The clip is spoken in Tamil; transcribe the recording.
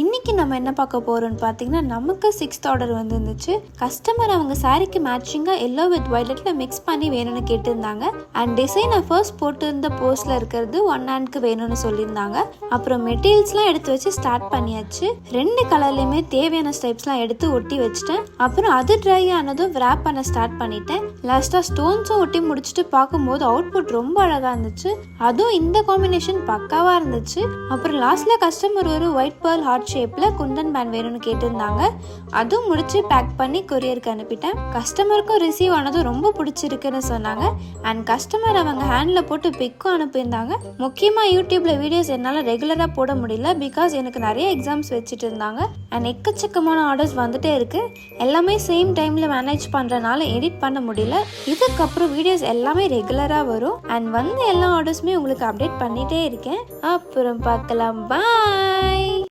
இன்றைக்கி நம்ம என்ன பார்க்க போகிறோம்னு பார்த்தீங்கன்னா, நமக்கு 6th ஆர்டர் வந்துருந்துச்சு. கஸ்டமர் அவங்க சாரிக்கு மேட்சிங்காக எல்லோ வித் வயலட்டில் மிக்ஸ் பண்ணி வேணும்னு கேட்டிருந்தாங்க. அண்ட் டிசைன் நான் ஃபர்ஸ்ட் போட்டிருந்த போஸ்டில் இருக்கிறது 1 ஹேண்ட்க்கு வேணும்னு சொல்லியிருந்தாங்க. அப்புறம் மெட்டீரியல்ஸ்லாம் எடுத்து வச்சு ஸ்டார்ட் பண்ணியாச்சு. 2 கலர்லேயுமே தேவையான ஸ்டெப்ஸ்லாம் எடுத்து ஒட்டி வச்சுட்டேன். அப்புறம் அது ட்ரை ஆனதும் ரேப் பண்ண ஸ்டார்ட் பண்ணிட்டேன். லாஸ்ட்டாக ஸ்டோன்ஸும் ஒட்டி முடிச்சுட்டு பார்க்கும்போது அவுட்புட் ரொம்ப அழகாக இருந்துச்சு. அதுவும் இந்த காம்பினேஷன் பக்காவாக இருந்துச்சு. அப்புறம் லாஸ்ட்டில் கஸ்டமர் ஒரு ஒயிட் பேர்ல் ஹார்ட் ஷேப்பில் குந்தன் பேண்ட் வேணும்னு கேட்டிருந்தாங்க. அதுவும் முடிச்சு பேக் பண்ணி கொரியருக்கு அனுப்பிட்டேன். கஸ்டமருக்கும் ரிசீவ் ஆனதும் ரொம்ப பிடிச்சிருக்குன்னு சொன்னாங்க. அண்ட் கஸ்டமர் அவங்க ஹேண்டில் போட்டு பிக்கும் அனுப்பியிருந்தாங்க. முக்கியமாக யூடியூப்ல வீடியோஸ் என்னால் ரெகுலராக போட முடியல, பிகாஸ் எனக்கு நிறைய எக்ஸாம்ஸ் வச்சுட்டு இருந்தாங்க. அண்ட் எக்கச்சக்கமான ஆர்டர்ஸ் வந்துட்டே இருக்கு. எல்லாமே சேம் டைமில் மேனேஜ் பண்ணுறனால எடிட் பண்ண முடியல. இதுக்கப்புறம் வீடியோஸ் எல்லாமே ரெகுலராக வரும். அண்ட் வந்து எல்லா ஆர்டர்ஸுமே உங்களுக்கு அப்டேட் பண்ணிகிட்டே இருக்கேன். அப்புறம் பார்க்கலாம். பாய்.